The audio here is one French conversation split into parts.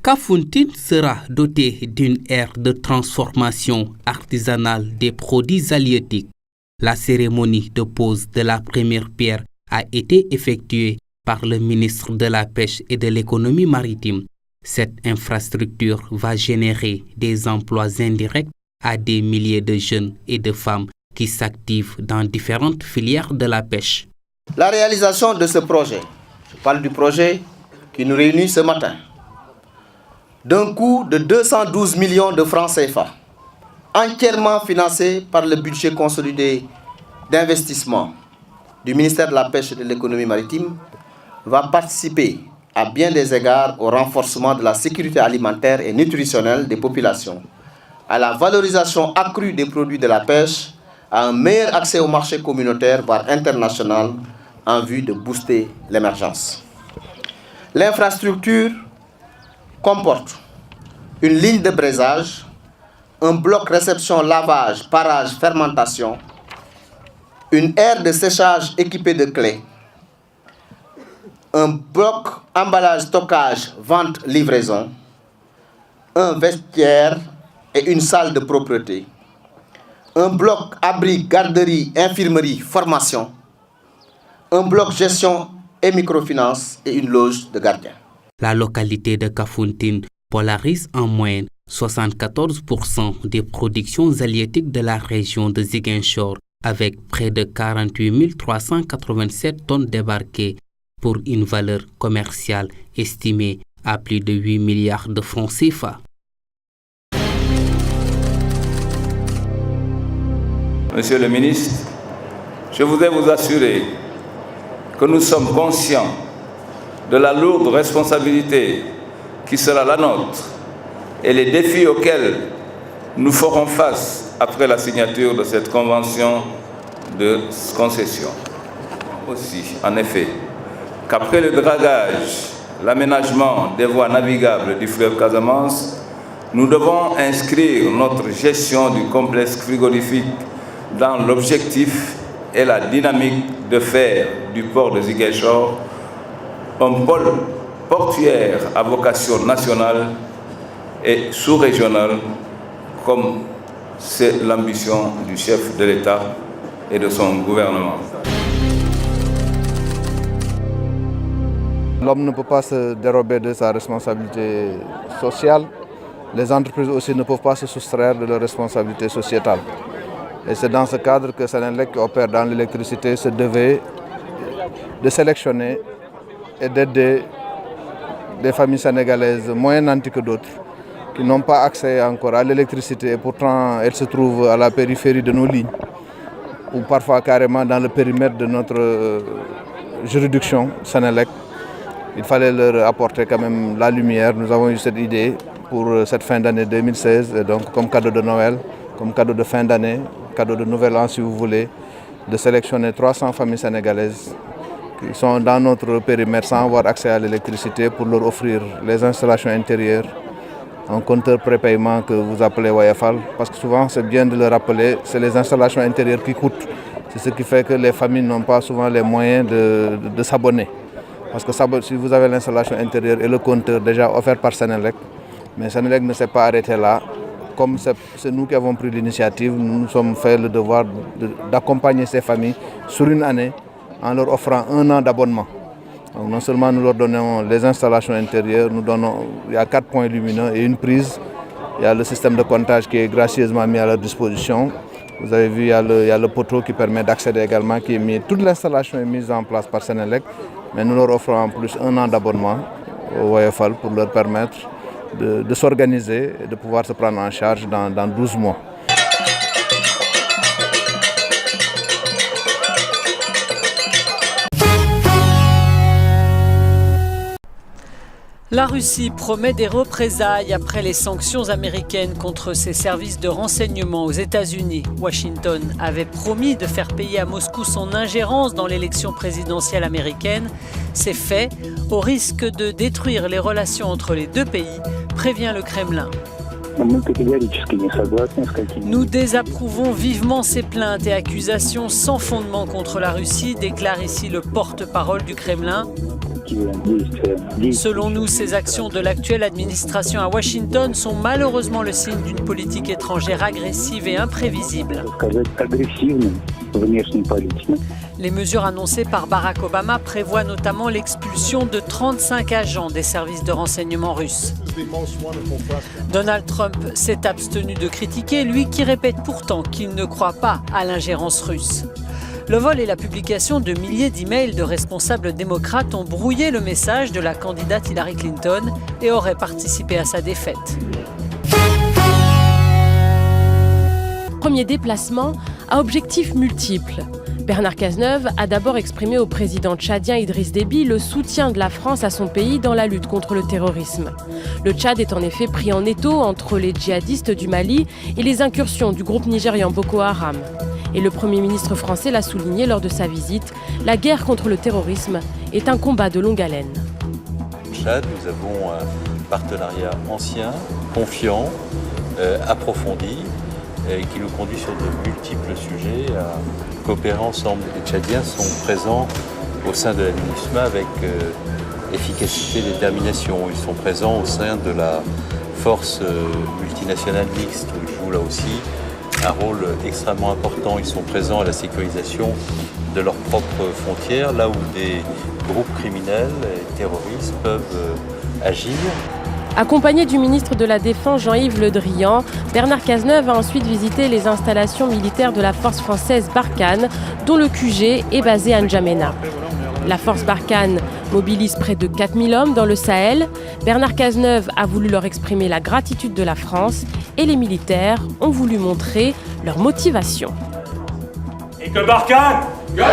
Kafountine sera doté d'une aire de transformation artisanale des produits halieutiques. La cérémonie de pose de la première pierre a été effectuée par le ministre de la Pêche et de l'Économie maritime. Cette infrastructure va générer des emplois indirects à des milliers de jeunes et de femmes qui s'activent dans différentes filières de la pêche. La réalisation de ce projet, je parle du projet qui nous réunit ce matin, d'un coût de 212 millions de francs CFA, entièrement financé par le budget consolidé d'investissement du ministère de la Pêche et de l'Économie maritime, va participer à bien des égards au renforcement de la sécurité alimentaire et nutritionnelle des populations, à la valorisation accrue des produits de la pêche, à un meilleur accès au marché communautaire, voire international, en vue de booster l'émergence. L'infrastructure comporte une ligne de braisage, un bloc réception, lavage, parage, fermentation, une aire de séchage équipée de clés, un bloc emballage, stockage, vente, livraison, un vestiaire et une salle de propreté, un bloc abri, garderie, infirmerie, formation, un bloc gestion et microfinance et une loge de gardien. La localité de Kafountine polarise en moyenne 74% des productions halieutiques de la région de Ziguinchor, avec près de 48 387 tonnes débarquées pour une valeur commerciale estimée à plus de 8 milliards de francs CFA. Monsieur le ministre, je voudrais vous assurer que nous sommes conscients de la lourde responsabilité qui sera la nôtre et les défis auxquels nous ferons face après la signature de cette convention de concession. Aussi, en effet, qu'après le dragage, l'aménagement des voies navigables du fleuve Casamance, nous devons inscrire notre gestion du complexe frigorifique dans l'objectif et la dynamique de faire du port de Ziguinchor un pôle portuaire à vocation nationale et sous-régionale, comme c'est l'ambition du chef de l'État et de son gouvernement. L'homme ne peut pas se dérober de sa responsabilité sociale. Les entreprises aussi ne peuvent pas se soustraire de leur responsabilité sociétale. Et c'est dans ce cadre que Senelec, qui opère dans l'électricité, se devait de sélectionner et d'aider des familles sénégalaises moins nanties que d'autres, qui n'ont pas accès encore à l'électricité et pourtant elles se trouvent à la périphérie de nos lignes, ou parfois carrément dans le périmètre de notre juridiction Senelec. Il fallait leur apporter quand même la lumière. Nous avons eu cette idée pour cette fin d'année 2016, et donc comme cadeau de Noël, comme cadeau de fin d'année, cadeau de Nouvel An si vous voulez, de sélectionner 300 familles sénégalaises qui sont dans notre périmètre sans avoir accès à l'électricité pour leur offrir les installations intérieures, un compteur prépaiement que vous appelez Wayafal, parce que souvent c'est bien de le rappeler, c'est les installations intérieures qui coûtent. C'est ce qui fait que les familles n'ont pas souvent les moyens de s'abonner. Parce que si vous avez l'installation intérieure et le compteur déjà offert par Senelec, mais Senelec ne s'est pas arrêté là. Comme c'est nous qui avons pris l'initiative, nous nous sommes fait le devoir d'accompagner ces familles sur une année en leur offrant 1 an d'abonnement. Donc non seulement nous leur donnons les installations intérieures, il y a 4 points lumineux et une prise. Il y a le système de comptage qui est gracieusement mis à leur disposition. Vous avez vu, il y a le poteau qui permet d'accéder également, qui est mis. Toute l'installation est mise en place par Senelec, mais nous leur offrons en plus 1 an d'abonnement au Wayafal pour leur permettre de s'organiser et de pouvoir se prendre en charge dans 12 mois. La Russie promet des représailles après les sanctions américaines contre ses services de renseignement aux États-Unis. Washington avait promis de faire payer à Moscou son ingérence dans l'élection présidentielle américaine. C'est fait, au risque de détruire les relations entre les deux pays, prévient le Kremlin. Nous désapprouvons vivement ces plaintes et accusations sans fondement contre la Russie, déclare ici le porte-parole du Kremlin. Selon nous, ces actions de l'actuelle administration à Washington sont malheureusement le signe d'une politique étrangère agressive et imprévisible. Les mesures annoncées par Barack Obama prévoient notamment l'expulsion de 35 agents des services de renseignement russes. Donald Trump s'est abstenu de critiquer, lui qui répète pourtant qu'il ne croit pas à l'ingérence russe. Le vol et la publication de milliers d'emails de responsables démocrates ont brouillé le message de la candidate Hillary Clinton et auraient participé à sa défaite. Premier déplacement à objectifs multiples. Bernard Cazeneuve a d'abord exprimé au président tchadien Idriss Déby le soutien de la France à son pays dans la lutte contre le terrorisme. Le Tchad est en effet pris en étau entre les djihadistes du Mali et les incursions du groupe nigérian Boko Haram. Et le Premier ministre français l'a souligné lors de sa visite, la guerre contre le terrorisme est un combat de longue haleine. Au Tchad, nous avons un partenariat ancien, confiant, approfondi, qui nous conduit sur de multiples sujets à coopérer ensemble. Les Tchadiens sont présents au sein de la MINUSMA avec efficacité et détermination. Ils sont présents au sein de la force multinationale mixte où ils jouent là aussi un rôle extrêmement important. Ils sont présents à la sécurisation de leurs propres frontières, là où des groupes criminels et terroristes peuvent agir. Accompagné du ministre de la Défense Jean-Yves Le Drian, Bernard Cazeneuve a ensuite visité les installations militaires de la force française Barkhane, dont le QG est basé à N'Djamena. La force Barkhane mobilise près de 4000 hommes dans le Sahel. Bernard Cazeneuve a voulu leur exprimer la gratitude de la France et les militaires ont voulu montrer leur motivation. Et que Barkhane gagne!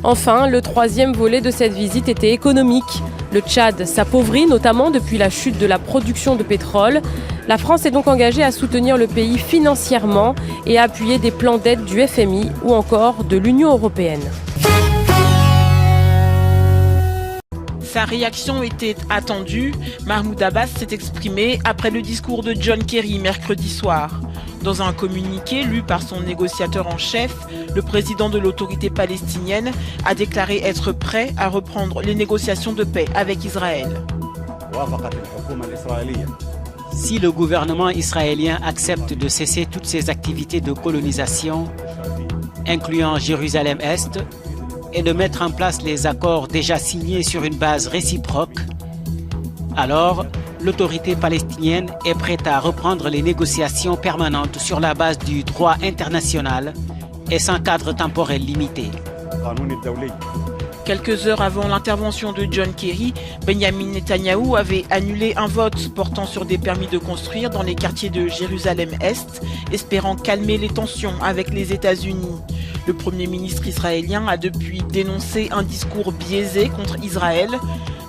Enfin, le troisième volet de cette visite était économique. Le Tchad s'appauvrit notamment depuis la chute de la production de pétrole. La France est donc engagée à soutenir le pays financièrement et à appuyer des plans d'aide du FMI ou encore de l'Union européenne. Sa réaction était attendue. Mahmoud Abbas s'est exprimé après le discours de John Kerry mercredi soir. Dans un communiqué lu par son négociateur en chef, le président de l'autorité palestinienne a déclaré être prêt à reprendre les négociations de paix avec Israël. Si le gouvernement israélien accepte de cesser toutes ses activités de colonisation, incluant Jérusalem-Est, et de mettre en place les accords déjà signés sur une base réciproque, alors l'autorité palestinienne est prête à reprendre les négociations permanentes sur la base du droit international et sans cadre temporel limité. Quelques heures avant l'intervention de John Kerry, Benjamin Netanyahou avait annulé un vote portant sur des permis de construire dans les quartiers de Jérusalem-Est, espérant calmer les tensions avec les États-Unis. Le Premier ministre israélien a depuis dénoncé un discours biaisé contre Israël.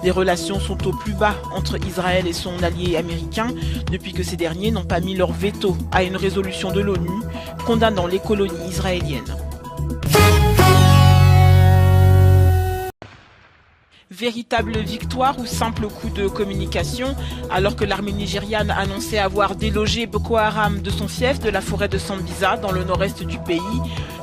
Les relations sont au plus bas entre Israël et son allié américain depuis que ces derniers n'ont pas mis leur veto à une résolution de l'ONU condamnant les colonies israéliennes. Véritable victoire ou simple coup de communication? Alors que l'armée nigériane annonçait avoir délogé Boko Haram de son fief de la forêt de Sambisa dans le nord-est du pays,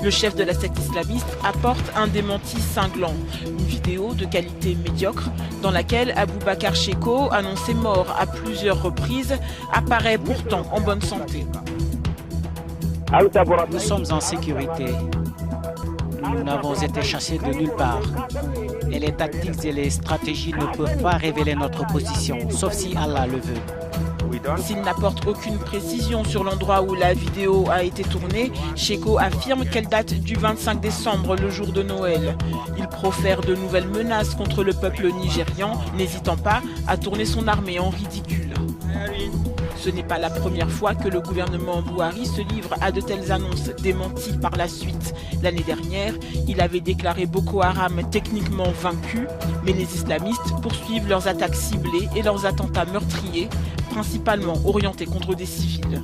le chef de la secte islamiste apporte un démenti cinglant. Une vidéo de qualité médiocre dans laquelle Aboubacar Sheko, annoncé mort à plusieurs reprises, apparaît pourtant en bonne santé. Nous sommes en sécurité. Nous n'avons été chassés de nulle part. Et les tactiques et les stratégies ne peuvent pas révéler notre position, sauf si Allah le veut. S'il n'apporte aucune précision sur l'endroit où la vidéo a été tournée, Sheko affirme qu'elle date du 25 décembre, le jour de Noël. Il profère de nouvelles menaces contre le peuple nigérian, n'hésitant pas à tourner son armée en ridicule. Ce n'est pas la première fois que le gouvernement Buhari se livre à de telles annonces démenties par la suite. L'année dernière, il avait déclaré Boko Haram techniquement vaincu, mais les islamistes poursuivent leurs attaques ciblées et leurs attentats meurtriers, principalement orientés contre des civils.